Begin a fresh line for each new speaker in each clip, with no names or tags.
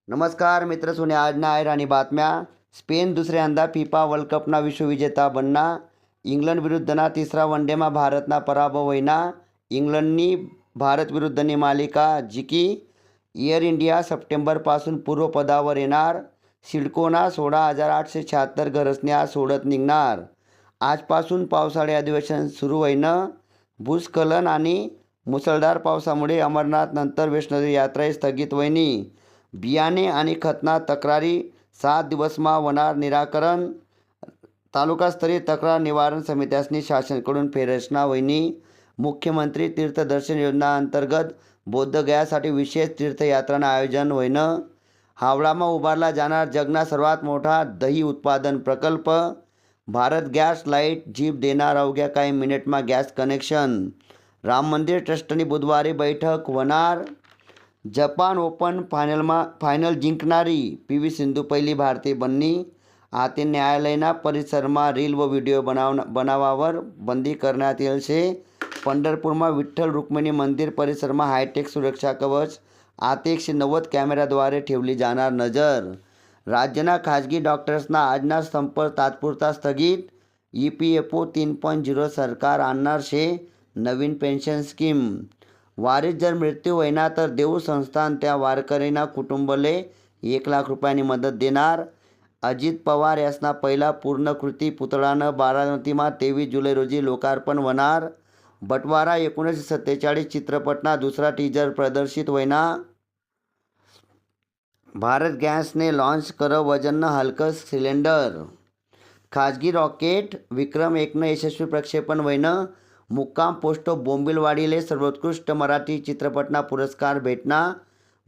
नमस्कार मित्र सोने आज ना आहे आणि बातम्या. स्पेन दुसऱ्यांदा फिफा वर्ल्ड कपना विश्वविजेता बनना. इंग्लंड विरुद्धना तिसरा वनडेमा भारतना पराभव होईना. इंग्लंडनी भारत विरुद्धनी मालिका जिंकी. एअर इंडिया सप्टेंबरपासून पूर्वपदावर येणार. सिडकोना 16,876 घरसण्या सोडत निघणार. आजपासून पावसाळी अधिवेशन सुरू होईनं. भूस्खलन आणि मुसळधार पावसामुळे अमरनाथ नंतर वैष्णोदेवी यात्रा स्थगित होईनी. बियाणे आणि खतना तक्रारी 7 दिवसमा होणार निराकरण. तालुकास्तरीय तक्रार निवारण समित्यासनी शासनाकडून फेररचना होईनी. मुख्यमंत्री तीर्थदर्शन योजना अंतर्गत बौद्धगयासाठी विशेष तीर्थयात्रांना आयोजन होईनं. हावड़ाમાં उभारला जाणार जगना सर्वात मोठा दही उत्पादन प्रकल्प. भारत गॅस लाईट जीप देणार अवघ्या काही मिनिटમાં गॅस कनेक्शन. राम मंदिर ट्रस्टनी बुधवारी बैठक होणार. जपान ओपन फायनल जिंकणारी पी.व्ही. सिंधू पहिली भारतीय बनली. आते न्यायालयना परिसरमा रील व व्हिडिओ बनावावर बंदी करण्यात येईल છે. पंढरपूરમાં विठ्ठल रुक्मिणी मंदिर परिसરમાં हायटेक सुरक्षा कवच आते 190 कॅमेराद्वारे ठेवली जाणार नजर. राज्यना खाजगी डॉक्टर्सना आजना संप तात्पुरता स्थगित. EPFO 3.0 सरकार आणणार છે नवीन पेन्शन स्कीम. वारीस जर मृत्यू होईना तर देऊ संस्थान त्या वारकरीना कुटुंबले 1 लाख रुपयांनी मदत देणार. अजित पवार यासना पहिला पूर्णकृती पुतळानं बारामतीमा 23 जुलै रोजी लोकार्पण होणार. बटवारा 1947 चित्रपटना दुसरा टीजर प्रदर्शित होईना. भारत गॅसने लॉन्च कर वजननं हलकं सिलेंडर. खाजगी रॉकेट विक्रम 1नं यशस्वी प्रक्षेपण होईनं. मुक्काम पोस्ट बोंबिलवाडीले सर्वोत्कृष्ट मराठी चित्रपटना पुरस्कार भेटना.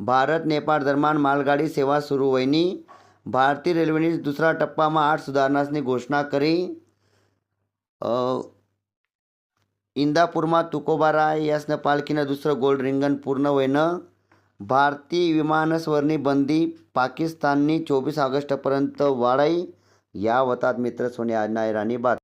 भारत नेपाळ दरम्यान मालगाडी सेवा सुरू होईनी. भारतीय रेल्वेनी दुसरा टप्पाમાં 8 सुधारणासनी घोषणा करी. इंदापूरमा तुकोबाराय यासनं पालखीनं दुसरं गोल्ड रिंगण पूर्ण होईनं. भारतीय विमानस्वरनी बंदी पाकिस्ताननी 24 ऑगस्टपर्यंत वाढाई. या होतात मित्र सोने आज ना राणी बात.